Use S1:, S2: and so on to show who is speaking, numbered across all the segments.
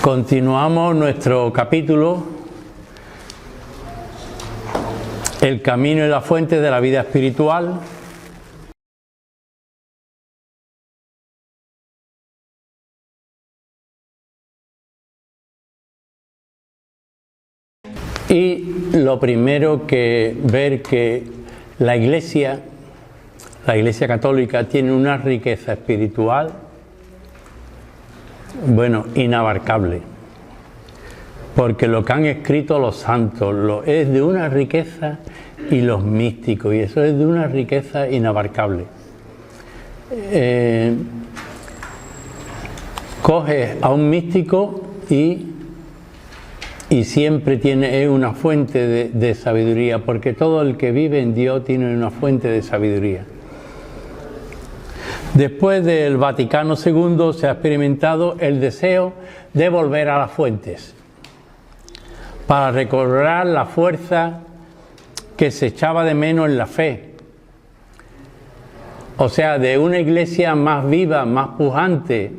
S1: Continuamos nuestro capítulo, El camino y la fuente de la vida espiritual. Y lo primero que ver que la Iglesia Católica tiene una riqueza espiritual, bueno, inabarcable, porque lo que han escrito los santos es de una riqueza, y los místicos, y eso es de una riqueza inabarcable. Coges a un místico y siempre es una fuente de sabiduría, porque todo el que vive en Dios tiene una fuente de sabiduría. Después del Vaticano II se ha experimentado el deseo de volver a las fuentes para recobrar la fuerza que se echaba de menos en la fe. O sea, de una iglesia más viva, más pujante,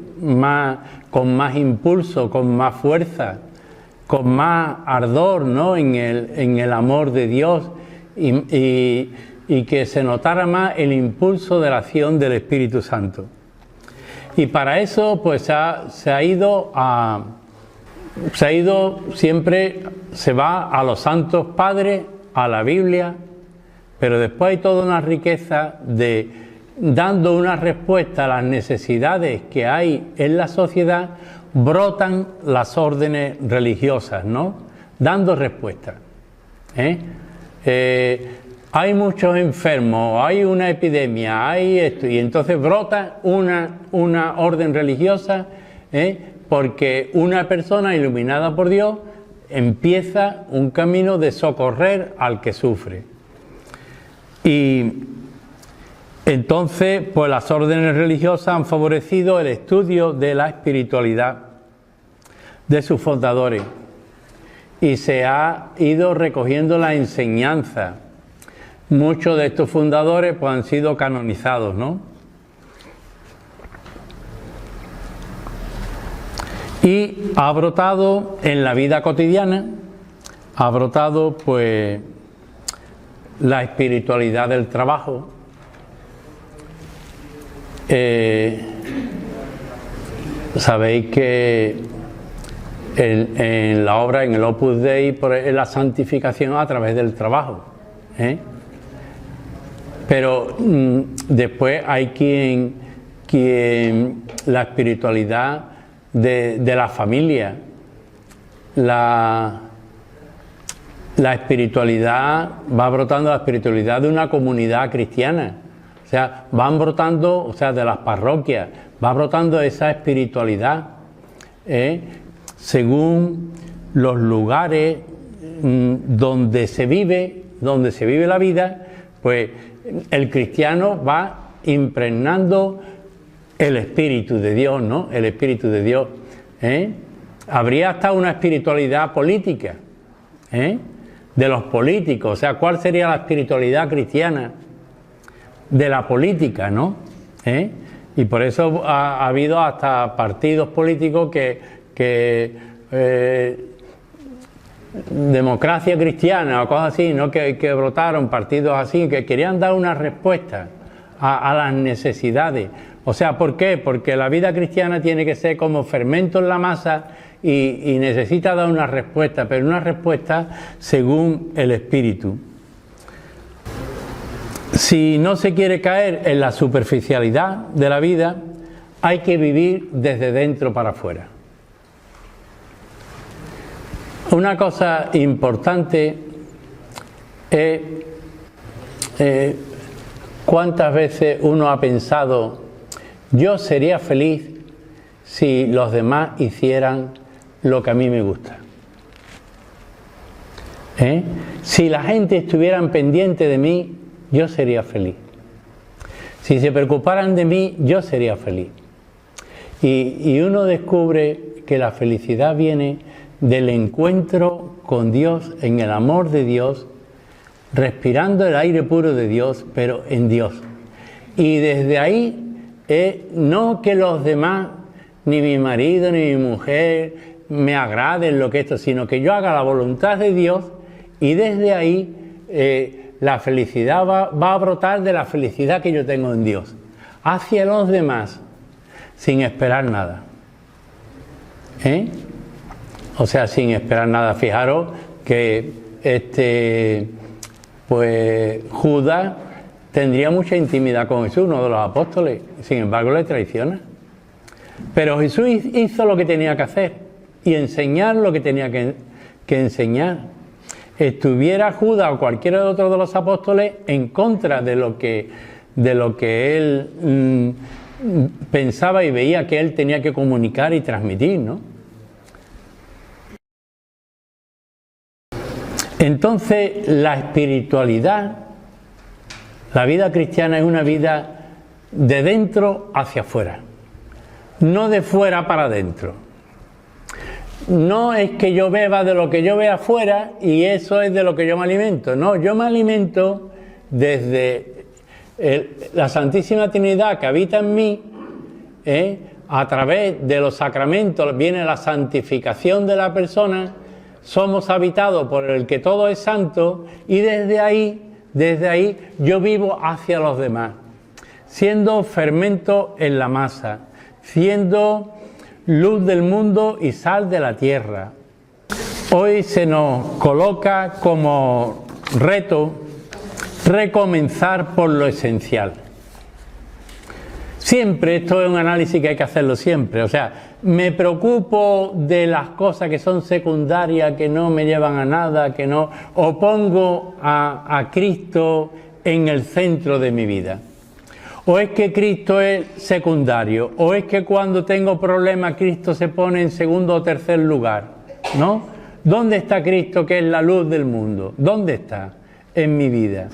S1: con más impulso, con más fuerza, con más ardor, ¿no?, en el amor de Dios, y que se notara más el impulso de la acción del Espíritu Santo. Y para eso pues se ha ido siempre, se va a los santos padres, a la Biblia, pero después hay toda una riqueza dando una respuesta a las necesidades que hay en la sociedad, brotan las órdenes religiosas, ¿no?, dando respuestas. Hay muchos enfermos, hay una epidemia, hay esto, y entonces brota una orden religiosa, porque una persona iluminada por Dios empieza un camino de socorrer al que sufre. Y entonces, pues las órdenes religiosas han favorecido el estudio de la espiritualidad de sus fundadores, y se ha ido recogiendo la enseñanza. Muchos de estos fundadores pues han sido canonizados, ¿no? Y ha brotado en la vida cotidiana, ha brotado pues la espiritualidad del trabajo. Sabéis que en la obra, en el Opus Dei, es la santificación a través del trabajo, Pero después hay quien la espiritualidad de la familia, la espiritualidad, va brotando la espiritualidad de una comunidad cristiana. O sea, van brotando, o sea, de las parroquias, va brotando esa espiritualidad, según los lugares donde se vive la vida, pues el cristiano va impregnando el Espíritu de Dios, ¿no? El Espíritu de Dios. Habría hasta una espiritualidad política, de los políticos. O sea, ¿cuál sería la espiritualidad cristiana de la política, no? Y por eso ha habido hasta partidos políticos democracia cristiana o cosas así, ¿no?, que brotaron partidos así, que querían dar una respuesta a las necesidades. O sea, ¿por qué? Porque la vida cristiana tiene que ser como fermento en la masa y necesita dar una respuesta, pero una respuesta según el Espíritu. Si no se quiere caer en la superficialidad de la vida, hay que vivir desde dentro para afuera. Una cosa importante es cuántas veces uno ha pensado: yo sería feliz si los demás hicieran lo que a mí me gusta. Si la gente estuviera pendiente de mí, yo sería feliz. Si se preocuparan de mí, yo sería feliz. Y uno descubre que la felicidad viene del encuentro con Dios, en el amor de Dios, respirando el aire puro de Dios, pero en Dios. Y desde ahí, no que los demás, ni mi marido, ni mi mujer, me agrade, en lo que esto, sino que yo haga la voluntad de Dios y desde ahí la felicidad va a brotar de la felicidad que yo tengo en Dios, hacia los demás, sin esperar nada. O sea, sin esperar nada. Fijaros que pues Judas tendría mucha intimidad con Jesús, uno de los apóstoles, sin embargo le traiciona. Pero Jesús hizo lo que tenía que hacer y enseñar lo que tenía que enseñar. Estuviera Judas o cualquiera de otros de los apóstoles en contra de lo que él pensaba y veía que él tenía que comunicar y transmitir, ¿no? Entonces, la espiritualidad, la vida cristiana es una vida de dentro hacia afuera, no de fuera para adentro. No es que yo beba de lo que yo vea afuera y eso es de lo que yo me alimento. No, yo me alimento desde la Santísima Trinidad que habita en mí, a través de los sacramentos viene la santificación de la persona, somos habitados por el que todo es santo y desde ahí yo vivo hacia los demás, siendo fermento en la masa, siendo luz del mundo y sal de la tierra. Hoy se nos coloca como reto recomenzar por lo esencial. Siempre, esto es un análisis que hay que hacerlo siempre, o sea, me preocupo de las cosas que son secundarias, que no me llevan a nada, que no, o pongo a Cristo en el centro de mi vida. O es que Cristo es secundario, o es que cuando tengo problemas Cristo se pone en segundo o tercer lugar, ¿no? ¿Dónde está Cristo, que es la luz del mundo? ¿Dónde está en mi vida?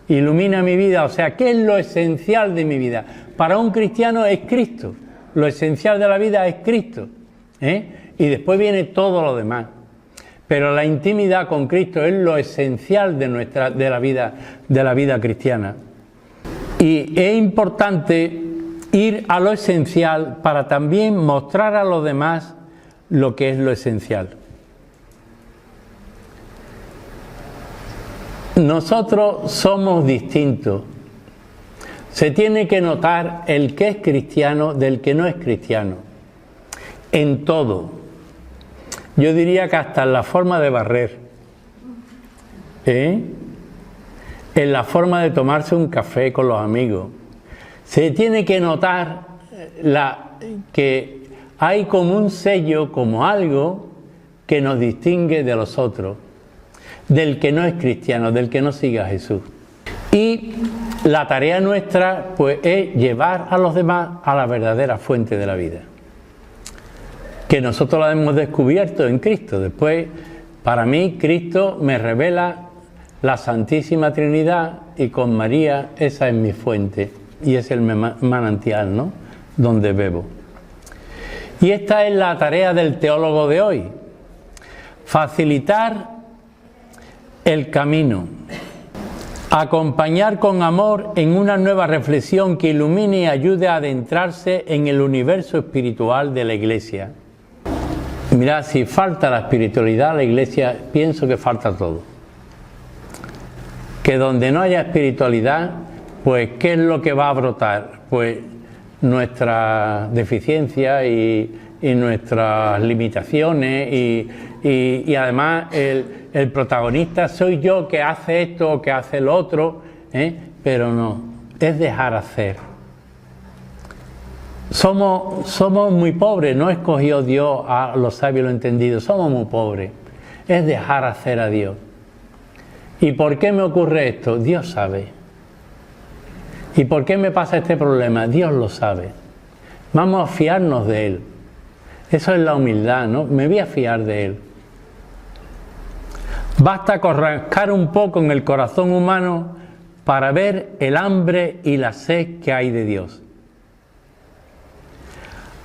S1: Ilumina mi vida, o sea, ¿qué es lo esencial de mi vida? Para un cristiano es Cristo, lo esencial de la vida es Cristo, y después viene todo lo demás. Pero la intimidad con Cristo es lo esencial de la vida cristiana. Y es importante ir a lo esencial para también mostrar a los demás lo que es lo esencial. Nosotros somos distintos. Se tiene que notar el que es cristiano del que no es cristiano. En todo. Yo diría que hasta en la forma de barrer. En la forma de tomarse un café con los amigos. Se tiene que notar que hay como un sello, como algo que nos distingue de los otros, del que no es cristiano, del que no sigue a Jesús. Y la tarea nuestra pues es llevar a los demás a la verdadera fuente de la vida, que nosotros la hemos descubierto en Cristo. Después, para mí, Cristo me revela la Santísima Trinidad y con María esa es mi fuente y es el manantial, ¿no?, donde bebo. Y esta es la tarea del teólogo de hoy: facilitar el camino, acompañar con amor en una nueva reflexión que ilumine y ayude a adentrarse en el universo espiritual de la Iglesia. Mirad, si falta la espiritualidad, la Iglesia, pienso que falta todo. Que donde no haya espiritualidad, pues ¿qué es lo que va a brotar? Pues nuestra deficiencia y nuestras limitaciones y además el protagonista soy yo, que hace esto o que hace lo otro, pero no, es dejar hacer. Somos muy pobres, no escogió Dios a los sabios y los entendidos, somos muy pobres, es dejar hacer a Dios. ¿Y por qué me ocurre esto? Dios sabe. ¿Y por qué me pasa este problema? Dios lo sabe. Vamos a fiarnos de Él. Eso es la humildad, ¿no? Me voy a fiar de Él. Basta con rascar un poco en el corazón humano para ver el hambre y la sed que hay de Dios.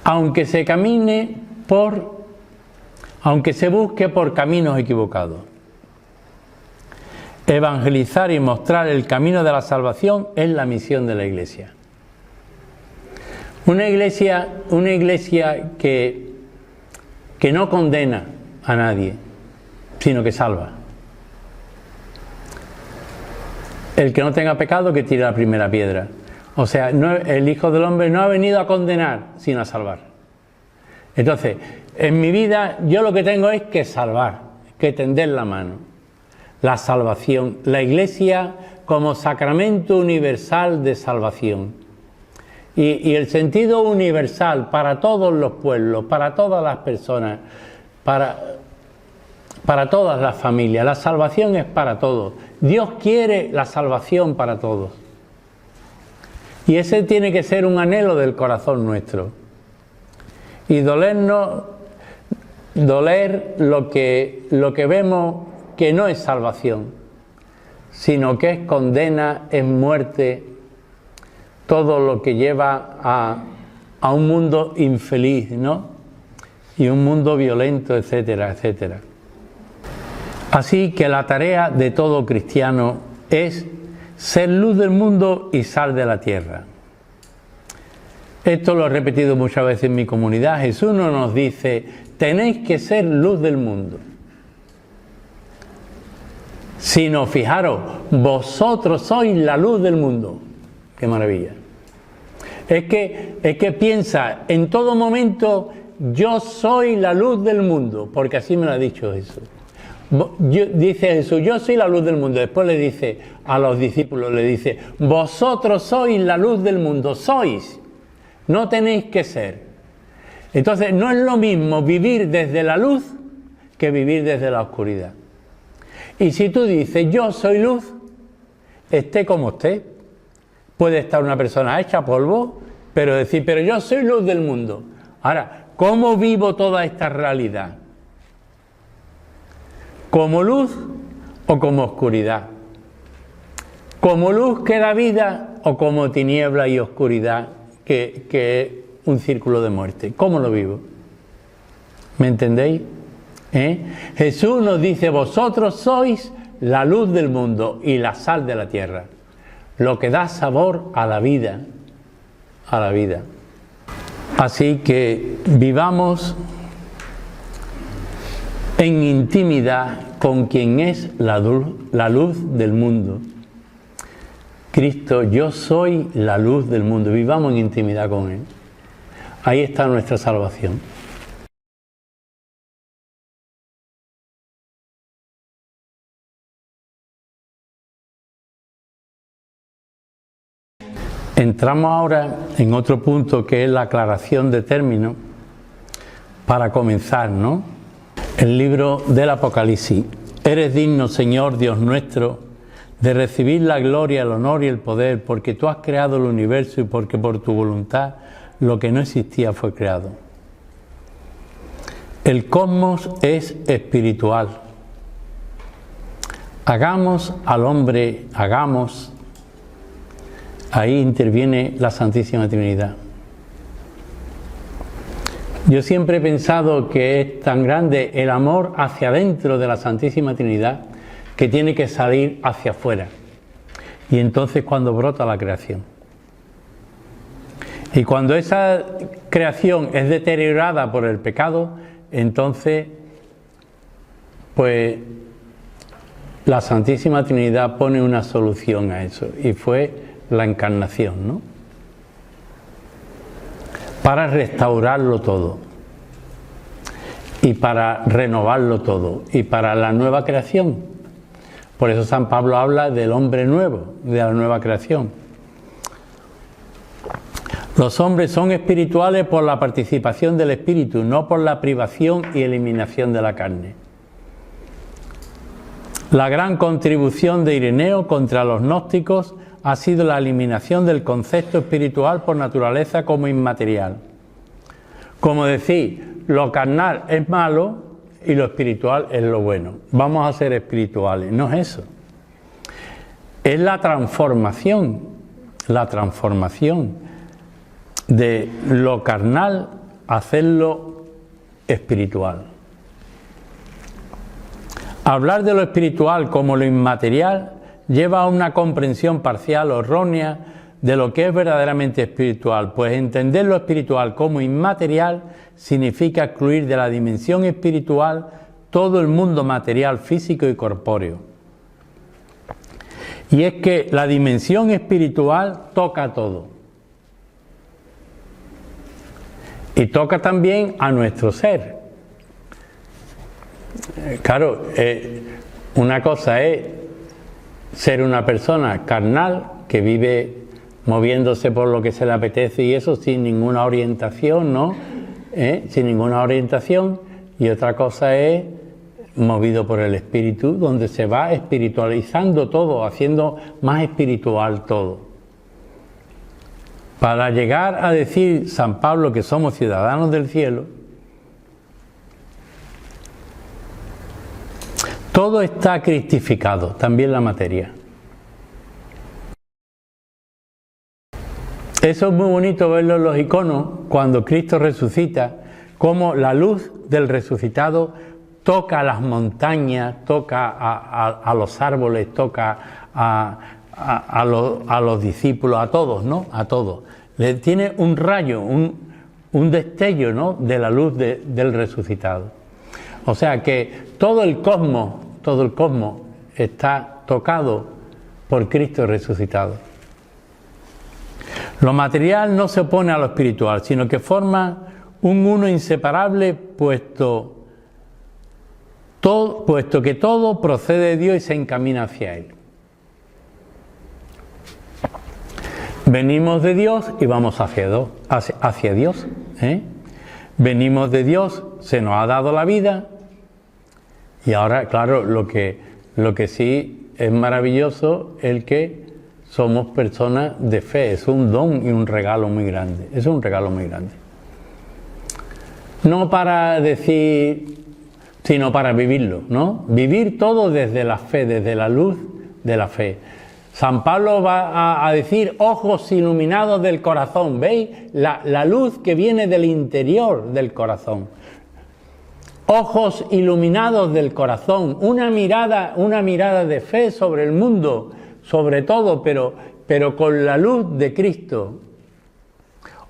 S1: Aunque se busque por caminos equivocados. Evangelizar y mostrar el camino de la salvación es la misión de la Iglesia. Una iglesia que que no condena a nadie, sino que salva. El que no tenga pecado, que tire la primera piedra. O sea, el Hijo del Hombre no ha venido a condenar, sino a salvar. Entonces, en mi vida yo lo que tengo es que salvar, que tender la mano. La salvación, la Iglesia como sacramento universal de salvación. Y el sentido universal para todos los pueblos, para todas las personas, para todas las familias. La salvación es para todos. Dios quiere la salvación para todos. Y ese tiene que ser un anhelo del corazón nuestro. Y doler lo que vemos que no es salvación, sino que es condena, es muerte, todo lo que lleva a un mundo infeliz, ¿no? Y un mundo violento, etcétera, etcétera. Así que la tarea de todo cristiano es ser luz del mundo y sal de la tierra. Esto lo he repetido muchas veces en mi comunidad. Jesús no nos dice, tenéis que ser luz del mundo. Sino, fijaros, vosotros sois la luz del mundo. ¡Qué maravilla! Es que piensa, en todo momento, yo soy la luz del mundo, porque así me lo ha dicho Jesús. Dice Jesús, yo soy la luz del mundo. Después le dice a los discípulos, le dice, vosotros sois la luz del mundo, sois, no tenéis que ser. Entonces no es lo mismo vivir desde la luz que vivir desde la oscuridad. Y si tú dices, yo soy luz, esté como esté, puede estar una persona hecha polvo, pero decir, pero yo soy luz del mundo. Ahora, ¿cómo vivo toda esta realidad? ¿Como luz o como oscuridad? ¿Como luz que da vida o como tiniebla y oscuridad que es un círculo de muerte? ¿Cómo lo vivo? ¿Me entendéis? Jesús nos dice, vosotros sois la luz del mundo y la sal de la tierra, lo que da sabor a la vida, a la vida. Así que vivamos en intimidad con quien es la luz del mundo. Cristo, yo soy la luz del mundo. Vivamos en intimidad con Él. Ahí está nuestra salvación. Entramos ahora en otro punto que es la aclaración de términos para comenzar, ¿no? El libro del Apocalipsis. Eres digno, Señor Dios nuestro, de recibir la gloria, el honor y el poder, porque tú has creado el universo y porque por tu voluntad lo que no existía fue creado. El cosmos es espiritual. Hagamos al hombre, hagamos. Ahí interviene la Santísima Trinidad. Yo siempre he pensado que es tan grande el amor hacia adentro de la Santísima Trinidad que tiene que salir hacia afuera. Y entonces cuando brota la creación. Y cuando esa creación es deteriorada por el pecado, entonces pues la Santísima Trinidad pone una solución a eso. Y fue la encarnación, ¿no? Para restaurarlo todo y para renovarlo todo y para la nueva creación. Por eso San Pablo habla del hombre nuevo, de la nueva creación. Los hombres son espirituales por la participación del Espíritu, no por la privación y eliminación de la carne. La gran contribución de Ireneo contra los gnósticos ha sido la eliminación del concepto espiritual por naturaleza como inmaterial. Como decir, lo carnal es malo y lo espiritual es lo bueno. Vamos a ser espirituales. No es eso. Es la transformación de lo carnal a hacerlo espiritual. Hablar de lo espiritual como lo inmaterial lleva a una comprensión parcial o errónea de lo que es verdaderamente espiritual, pues entender lo espiritual como inmaterial significa excluir de la dimensión espiritual todo el mundo material, físico y corpóreo. Y es que la dimensión espiritual toca todo. Y toca también a nuestro ser. Claro, una cosa es ser una persona carnal que vive moviéndose por lo que se le apetece y eso sin ninguna orientación, ¿no? Sin ninguna orientación. Y otra cosa es movido por el espíritu, donde se va espiritualizando todo, haciendo más espiritual todo. Para llegar a decir San Pablo que somos ciudadanos del cielo, todo está cristificado, también la materia. Eso es muy bonito verlo en los iconos, cuando Cristo resucita, cómo la luz del resucitado toca a las montañas, toca a los árboles, toca a los discípulos, a todos, ¿no? A todos. Le tiene un rayo, un destello, ¿no? De la luz del resucitado. O sea que todo el cosmos está tocado por Cristo resucitado. Lo material no se opone a lo espiritual, sino que forma un uno inseparable, puesto que todo procede de Dios y se encamina hacia Él. Venimos de Dios y vamos hacia Dios. Venimos de Dios, se nos ha dado la vida y ahora, claro, lo que sí es maravilloso es que somos personas de fe, es un don y un regalo muy grande, es un regalo muy grande. No para decir, sino para vivirlo, ¿no? Vivir todo desde la fe, desde la luz de la fe. San Pablo va a decir ojos iluminados del corazón, ¿veis? La luz que viene del interior del corazón. Ojos iluminados del corazón, una mirada de fe sobre el mundo, sobre todo, pero con la luz de Cristo.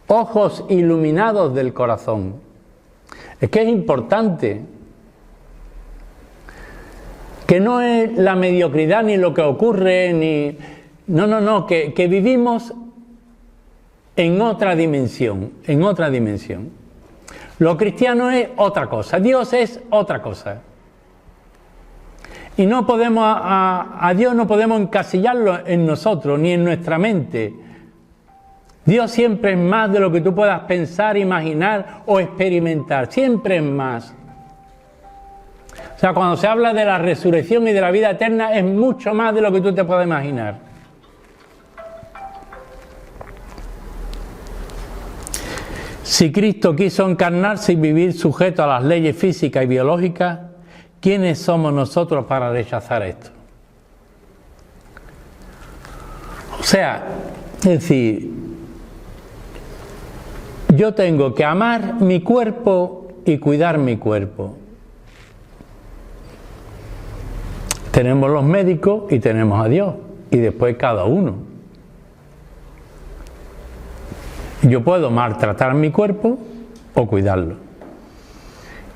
S1: Ojos iluminados del corazón. Es que es importante. Que no es la mediocridad ni lo que ocurre, ni... No, que vivimos en otra dimensión, Lo cristiano es otra cosa, Dios es otra cosa. Y no podemos, a Dios no podemos encasillarlo en nosotros, ni en nuestra mente. Dios siempre es más de lo que tú puedas pensar, imaginar o experimentar, siempre es más. O sea, cuando se habla de la resurrección y de la vida eterna, es mucho más de lo que tú te puedes imaginar. Si Cristo quiso encarnarse y vivir sujeto a las leyes físicas y biológicas, ¿quiénes somos nosotros para rechazar esto? O sea, es decir, yo tengo que amar mi cuerpo y cuidar mi cuerpo. Tenemos los médicos y tenemos a Dios, y después cada uno. Yo puedo maltratar mi cuerpo o cuidarlo.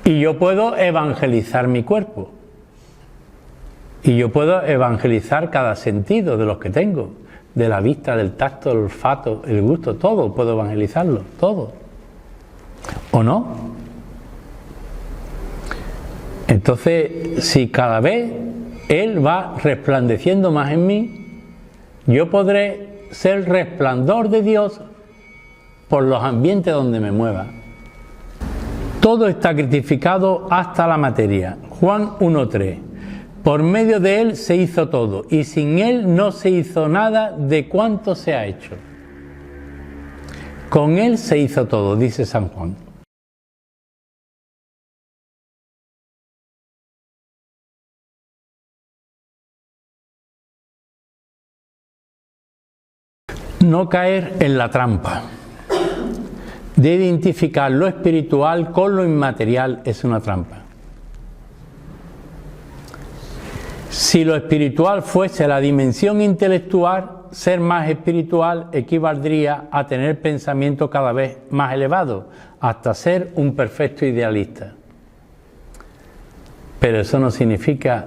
S1: Y yo puedo evangelizar mi cuerpo. Y yo puedo evangelizar cada sentido de los que tengo. De la vista, del tacto, el olfato, el gusto, todo puedo evangelizarlo, todo. ¿O no? Entonces, si cada vez Él va resplandeciendo más en mí, yo podré ser resplandor de Dios por los ambientes donde me mueva. Todo está cristificado hasta la materia. Juan 1:3. Por medio de Él se hizo todo, y sin Él no se hizo nada de cuanto se ha hecho. Con Él se hizo todo, dice San Juan. No caer en la trampa de identificar lo espiritual con lo inmaterial es una trampa. Si lo espiritual fuese la dimensión intelectual, ser más espiritual equivaldría a tener pensamiento cada vez más elevado, hasta ser un perfecto idealista. Pero eso no significa,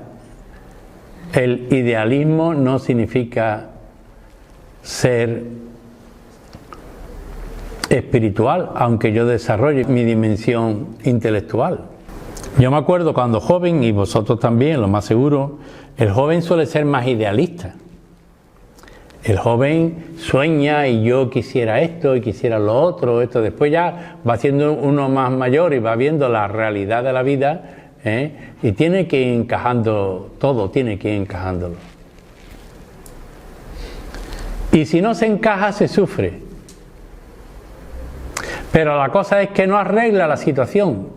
S1: el idealismo no significa ser espiritual, aunque yo desarrolle mi dimensión intelectual. Yo me acuerdo cuando joven, y vosotros también, lo más seguro, el joven suele ser más idealista. El joven sueña y yo quisiera esto y quisiera lo otro, esto. Después ya va siendo uno más mayor y va viendo la realidad de la vida, y tiene que ir encajando todo, tiene que ir encajándolo. Y si no se encaja, se sufre. Pero la cosa es que no arregla la situación.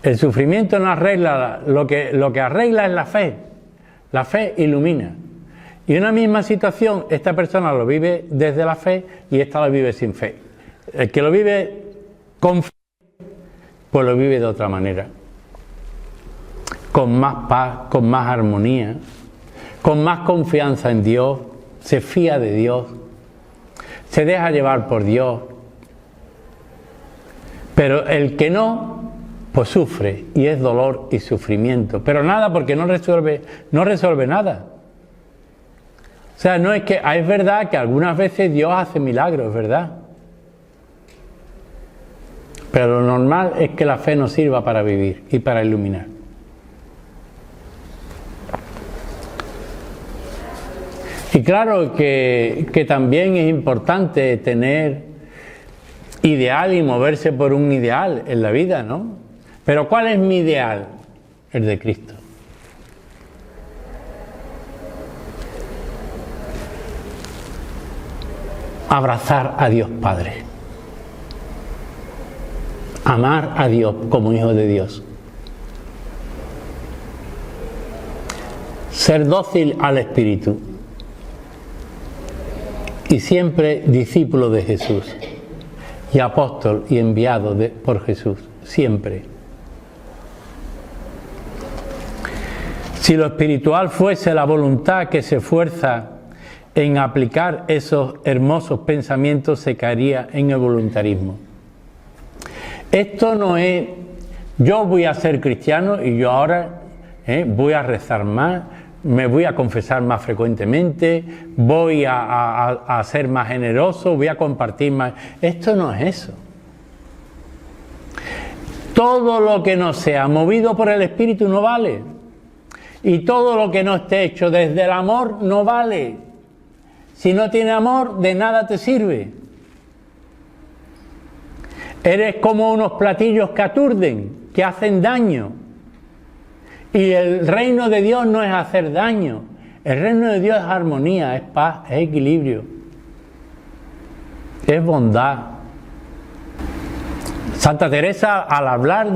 S1: El sufrimiento no arregla, lo que arregla es la fe. La fe ilumina. Y una misma situación, esta persona lo vive desde la fe y esta lo vive sin fe. El que lo vive con fe, pues lo vive de otra manera. Con más paz, con más armonía, con más confianza en Dios, se fía de Dios, se deja llevar por Dios. Pero el que no, pues sufre, y es dolor y sufrimiento. Pero nada, porque no resuelve nada. O sea, no es que, es verdad que algunas veces Dios hace milagros, es verdad. Pero lo normal es que la fe nos sirva para vivir y para iluminar. Y claro que también es importante tener ideal y moverse por un ideal en la vida, ¿no? Pero ¿cuál es mi ideal? El de Cristo. Abrazar a Dios Padre. Amar a Dios como hijo de Dios. Ser dócil al Espíritu. Y siempre discípulo de Jesús. Y apóstol y enviado por Jesús. Siempre. Si lo espiritual fuese la voluntad que se esfuerza en aplicar esos hermosos pensamientos, se caería en el voluntarismo. Esto no es, yo voy a ser cristiano y yo ahora voy a rezar más, me voy a confesar más frecuentemente, voy a ser más generoso, voy a compartir más. Esto no es eso. Todo lo que no sea movido por el Espíritu no vale. Y todo lo que no esté hecho desde el amor no vale. Si no tiene amor, de nada te sirve. Eres como unos platillos que aturden, que hacen daño. Y el reino de Dios no es hacer daño. El reino de Dios es armonía, es paz, es equilibrio. Es bondad. Santa Teresa, al hablar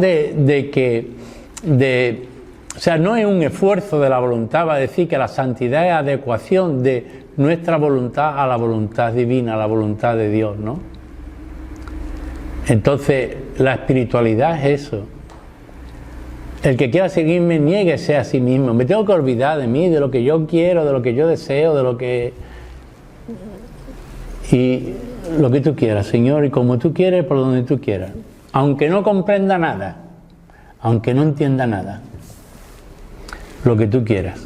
S1: o sea, no es un esfuerzo de la voluntad, va a decir que la santidad es adecuación de nuestra voluntad a la voluntad divina, a la voluntad de Dios, ¿no? Entonces, la espiritualidad es eso. El que quiera seguirme, niéguese a sí mismo. Me tengo que olvidar de mí, de lo que yo quiero, de lo que yo deseo, de lo que... Y lo que tú quieras, Señor, y como tú quieres, por donde tú quieras. Aunque no comprenda nada, aunque no entienda nada. Lo que tú quieras.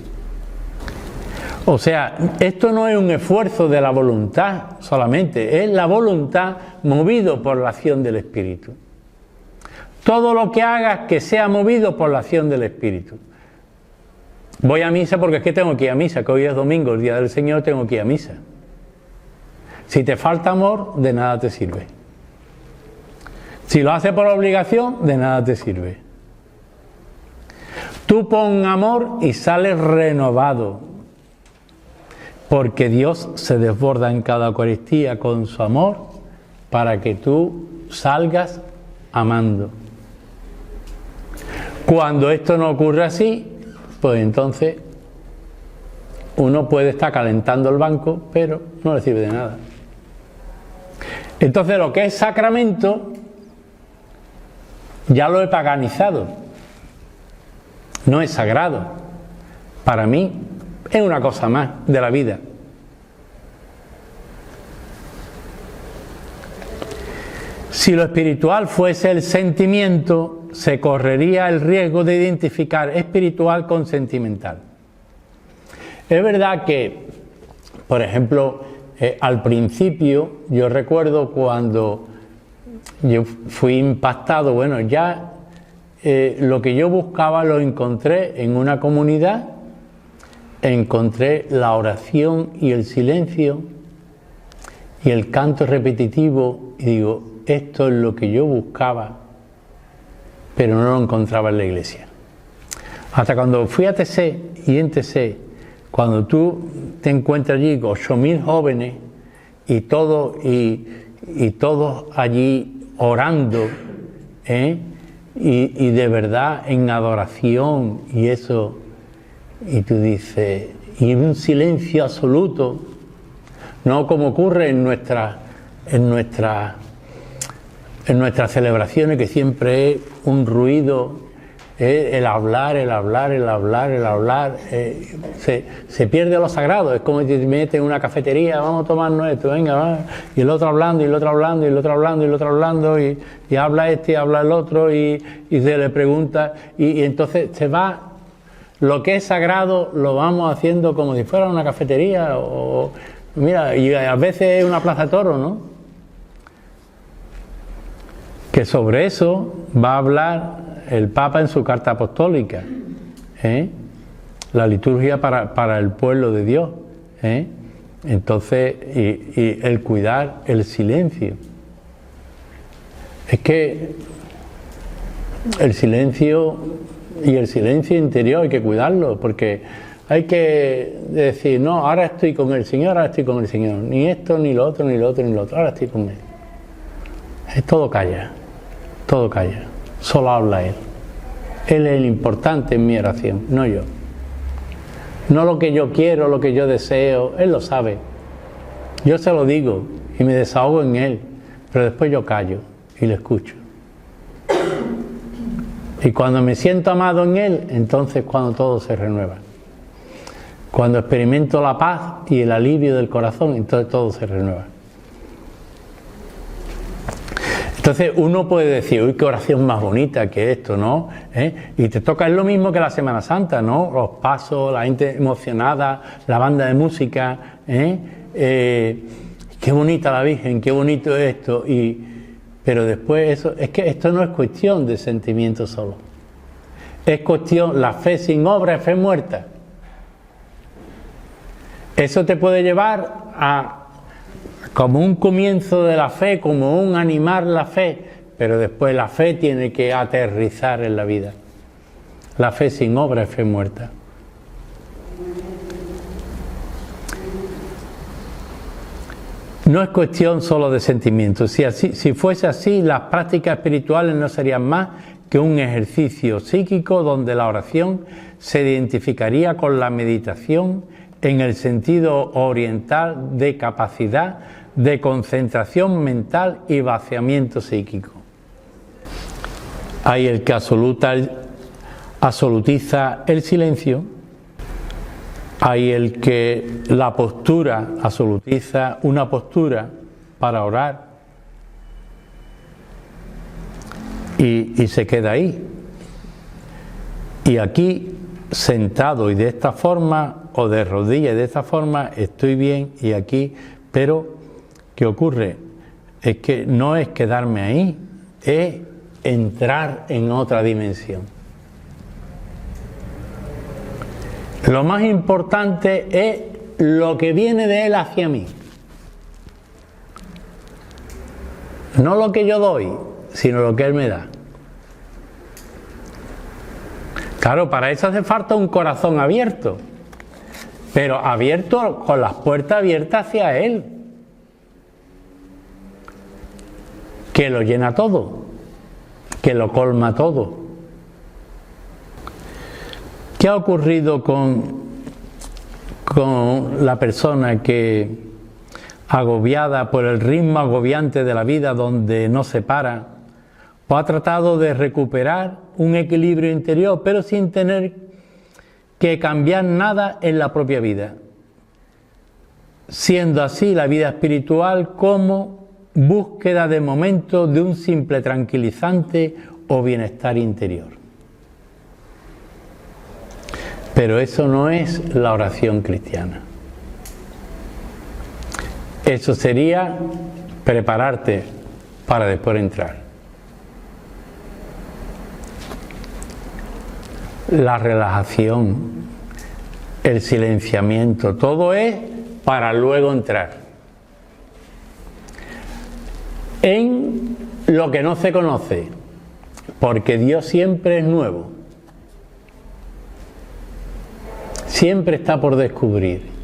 S1: O sea, esto no es un esfuerzo de la voluntad solamente, es la voluntad movido por la acción del Espíritu. Todo lo que hagas que sea movido por la acción del Espíritu. Voy a misa porque es que tengo que ir a misa, que hoy es domingo, el día del Señor, tengo que ir a misa. Si te falta amor, de nada te sirve. Si lo haces por obligación, de nada te sirve. Tú pon amor y sales renovado, porque Dios se desborda en cada Eucaristía con su amor para que tú salgas amando. Cuando esto no ocurre así, pues entonces uno puede estar calentando el banco, pero no le sirve de nada. Entonces lo que es sacramento ya lo he paganizado. No es sagrado. Para mí es una cosa más de la vida. Si lo espiritual fuese el sentimiento, se correría el riesgo de identificar espiritual con sentimental. Es verdad que, por ejemplo, al principio, yo recuerdo cuando yo fui impactado, bueno, ya lo que yo buscaba lo encontré en una comunidad, encontré la oración y el silencio y el canto repetitivo, y digo, esto es lo que yo buscaba, pero no lo encontraba en la iglesia. Hasta cuando fui a TC, y en TC, cuando tú te encuentras allí con 8.000 jóvenes y todos allí orando, y de verdad en adoración y eso, y tú dices, y un silencio absoluto, no como ocurre en nuestras celebraciones, que siempre es un ruido, el hablar, se pierde lo sagrado. Es como si te metes en una cafetería, vamos a tomarnos esto, venga, va, y el otro hablando, y el otro hablando, y el otro hablando, y el otro hablando, y habla este, y habla el otro, y se le pregunta, y entonces se va, lo que es sagrado lo vamos haciendo como si fuera una cafetería, o mira, y a veces es una plaza de toros, ¿no? Que sobre eso va a hablar el Papa en su carta apostólica, la liturgia para el pueblo de Dios, entonces, y el cuidar el silencio. Es que el silencio y el silencio interior hay que cuidarlo, porque hay que decir, no, ahora estoy con el Señor, ahora estoy con el Señor, ni esto, ni lo otro, ni lo otro, ni lo otro, ahora estoy con Él. Es todo calla, solo habla Él. Él es el importante en mi oración, no yo. No lo que yo quiero, lo que yo deseo, Él lo sabe. Yo se lo digo y me desahogo en Él, pero después yo callo y le escucho. Y cuando me siento amado en Él, entonces cuando todo se renueva. Cuando experimento la paz y el alivio del corazón, entonces todo se renueva. Entonces uno puede decir, uy, qué oración más bonita que esto, ¿no? Y te toca, es lo mismo que la Semana Santa, ¿no? Los pasos, la gente emocionada, la banda de música, qué bonita la Virgen, qué bonito es esto, pero después eso, es que esto no es cuestión de sentimiento solo. Es cuestión, la fe sin obra es fe muerta. Eso te puede llevar a como un comienzo de la fe, como un animar la fe, pero después la fe tiene que aterrizar en la vida. La fe sin obra es fe muerta. No es cuestión solo de sentimientos. Si fuese así, las prácticas espirituales no serían más que un ejercicio psíquico donde la oración se identificaría con la meditación en el sentido oriental de capacidad de concentración mental y vaciamiento psíquico. Hay el que absolutiza el silencio, hay el que la postura absolutiza una postura para orar y se queda ahí. Y aquí, sentado y de esta forma, o de rodillas y de esta forma, estoy bien, y aquí, pero ¿qué ocurre? Es que no es quedarme ahí, es entrar en otra dimensión. Lo más importante es lo que viene de Él hacia mí. No lo que yo doy, sino lo que Él me da. Claro, para eso hace falta un corazón abierto, pero abierto con las puertas abiertas hacia Él, que lo llena todo, que lo colma todo. ¿Qué ha ocurrido con la persona que, agobiada por el ritmo agobiante de la vida donde no se para, o ha tratado de recuperar un equilibrio interior, pero sin tener que cambiar nada en la propia vida, siendo así la vida espiritual como búsqueda de momento de un simple tranquilizante o bienestar interior. Pero eso no es la oración cristiana. Eso sería prepararte para después entrar. La relajación, el silenciamiento, todo es para luego entrar en lo que no se conoce, porque Dios siempre es nuevo, siempre está por descubrir.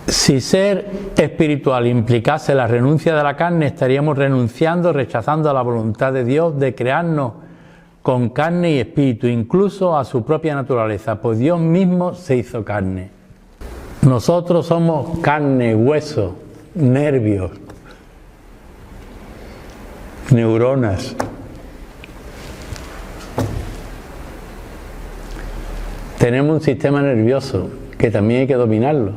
S1: Si ser espiritual implicase la renuncia de la carne, estaríamos renunciando, rechazando a la voluntad de Dios de crearnos con carne y espíritu, incluso a su propia naturaleza, pues Dios mismo se hizo carne. Nosotros somos carne, hueso, nervios, neuronas. Tenemos un sistema nervioso que también hay que dominarlo.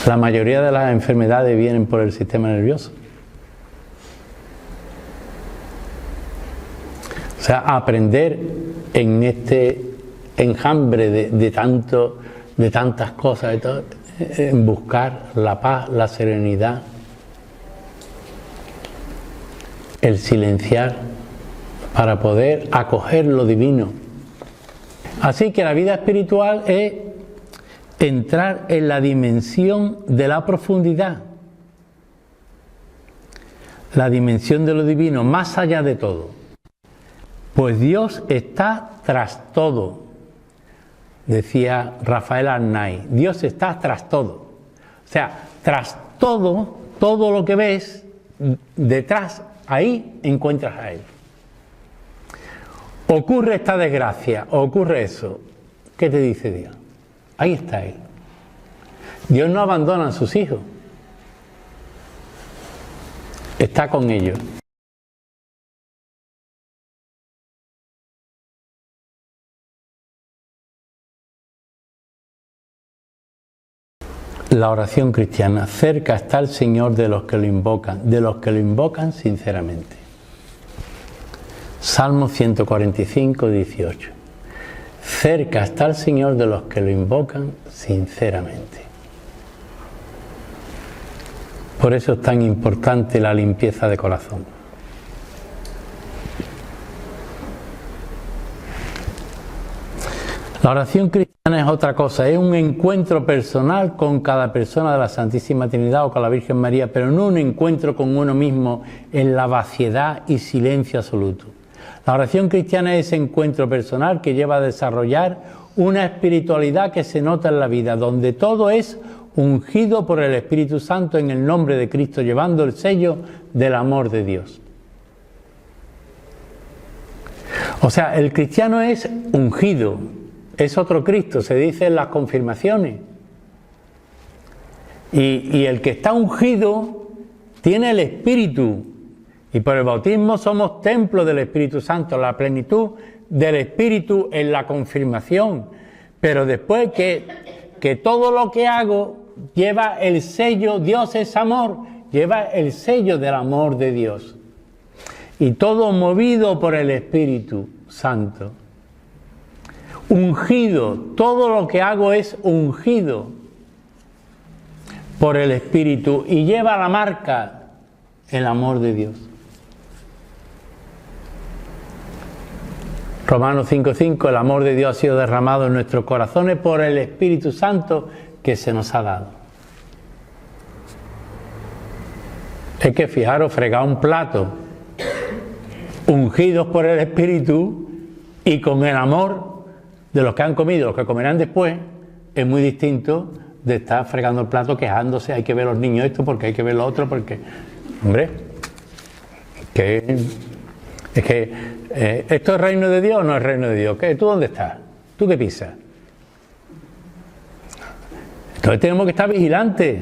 S1: La mayoría de las enfermedades vienen por el sistema nervioso. O sea, aprender en este enjambre de tantas cosas, de todo, en buscar la paz, la serenidad, el silenciar para poder acoger lo divino. Así que la vida espiritual es entrar en la dimensión de la profundidad, la dimensión de lo divino, más allá de todo. Pues Dios está tras todo, decía Rafael Arnaiz. Dios está tras todo. O sea, tras todo, todo lo que ves, detrás, ahí encuentras a Él. Ocurre esta desgracia, ocurre eso. ¿Qué te dice Dios? Ahí está Él. Dios no abandona a sus hijos. Está con ellos. La oración cristiana: cerca está el Señor de los que lo invocan sinceramente. Salmo 145, 18. Cerca está el Señor de los que lo invocan sinceramente. Por eso es tan importante la limpieza de corazón. La oración cristiana es otra cosa, es un encuentro personal con cada persona de la Santísima Trinidad o con la Virgen María, pero no un encuentro con uno mismo en la vaciedad y silencio absoluto. La oración cristiana es ese encuentro personal que lleva a desarrollar una espiritualidad que se nota en la vida, donde todo es ungido por el Espíritu Santo en el nombre de Cristo, llevando el sello del amor de Dios. O sea, el cristiano es ungido, es otro Cristo, se dice en las confirmaciones. Y el que está ungido tiene el Espíritu. Y por el bautismo somos templo del Espíritu Santo, la plenitud del Espíritu en la confirmación. Pero después que todo lo que hago lleva el sello, Dios es amor, lleva el sello del amor de Dios. Y todo movido por el Espíritu Santo. Ungido, todo lo que hago es ungido por el Espíritu y lleva la marca, el amor de Dios. Romanos 5:5, el amor de Dios ha sido derramado en nuestros corazones por el Espíritu Santo que se nos ha dado. Es que fijaros, fregar un plato, ungidos por el Espíritu y con el amor de los que han comido, los que comerán después, es muy distinto de estar fregando el plato quejándose, hay que ver a los niños esto, porque hay que ver lo otro, porque, hombre, es que ¿esto es reino de Dios o no es reino de Dios? ¿Qué? ¿Tú dónde estás? ¿Tú qué pisas? Entonces tenemos que estar vigilantes.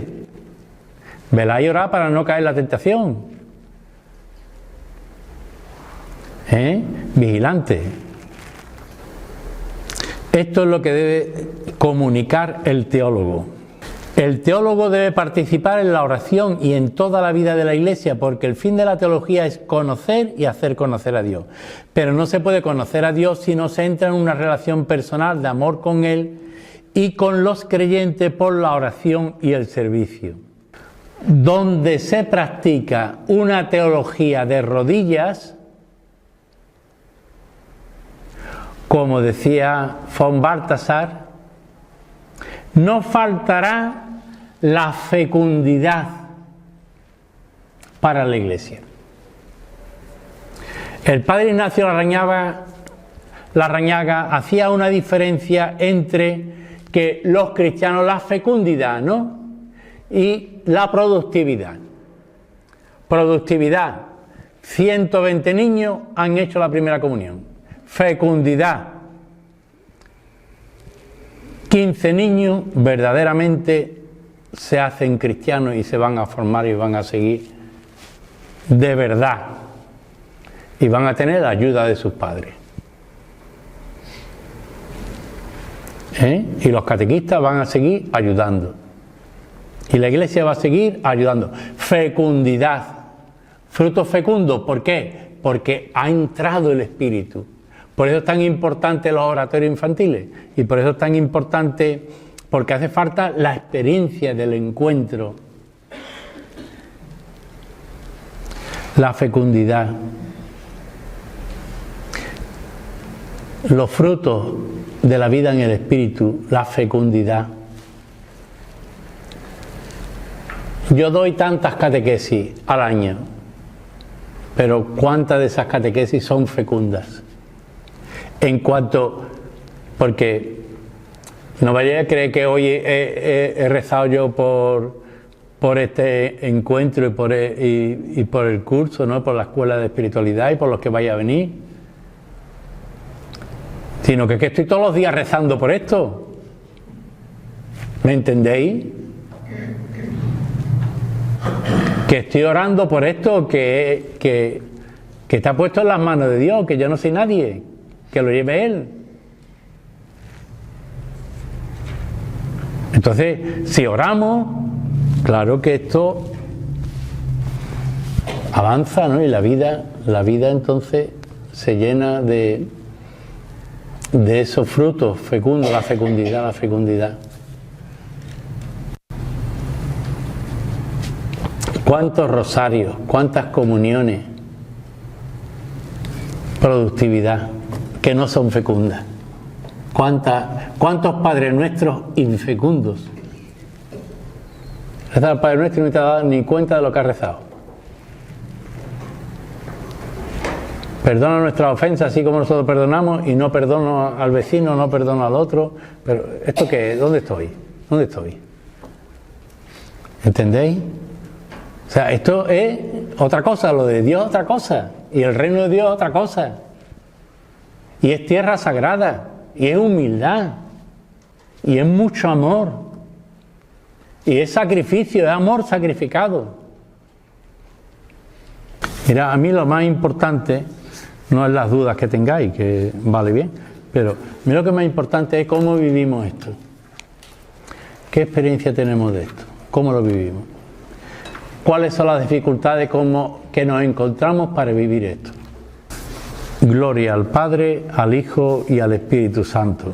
S1: Velar y orar para no caer en la tentación. Vigilantes. Esto es lo que debe comunicar el teólogo. El teólogo debe participar en la oración y en toda la vida de la Iglesia, porque el fin de la teología es conocer y hacer conocer a Dios. Pero no se puede conocer a Dios si no se entra en una relación personal de amor con Él y con los creyentes por la oración y el servicio. Donde se practica una teología de rodillas, como decía von Balthasar, no faltará la fecundidad para la Iglesia. El padre Ignacio Larrañaga hacía una diferencia entre que los cristianos, la fecundidad, ¿no?, y la productividad. Productividad, 120 niños han hecho la primera comunión. Fecundidad, 15 niños verdaderamente se hacen cristianos y se van a formar y van a seguir de verdad y van a tener la ayuda de sus padres. Y los catequistas van a seguir ayudando y la Iglesia va a seguir ayudando. Fecundidad, frutos fecundos. ¿Por qué? Porque ha entrado el Espíritu. Por eso es tan importante los oratorios infantiles y por eso es tan importante, porque hace falta la experiencia del encuentro. La fecundidad. Los frutos de la vida en el Espíritu, la fecundidad. Yo doy tantas catequesis al año, pero ¿cuántas de esas catequesis son fecundas? En cuanto, porque no vaya a creer que hoy he rezado yo por este encuentro y por el curso, ¿no?, por la escuela de espiritualidad y por los que vaya a venir, sino que estoy todos los días rezando por esto. ¿Me entendéis? Que estoy orando por esto, que está puesto en las manos de Dios, que yo no soy nadie, que lo lleve Él. Entonces, si oramos, claro que esto avanza, ¿no? Y la vida entonces se llena de esos frutos fecundos, la fecundidad. ¿Cuántos rosarios? ¿Cuántas comuniones? Productividad, que no son fecundas. ¿Cuántos Padres Nuestros infecundos? Rezar al Padre Nuestro y no te has dado ni cuenta de lo que has rezado. Perdona nuestras ofensas así como nosotros perdonamos, y no perdono al vecino, no perdono al otro. Pero ¿esto qué es? ¿Dónde estoy? ¿Entendéis? O sea, esto es otra cosa, lo de Dios es otra cosa, y el reino de Dios es otra cosa. Y es tierra sagrada, y es humildad, y es mucho amor, y es sacrificio, es amor sacrificado. Mira, a mí lo más importante no es las dudas que tengáis, que vale bien, pero a mí lo que más importante es cómo vivimos esto. ¿Qué experiencia tenemos de esto? ¿Cómo lo vivimos? ¿Cuáles son las dificultades que nos encontramos para vivir esto? Gloria al Padre, al Hijo y al Espíritu Santo.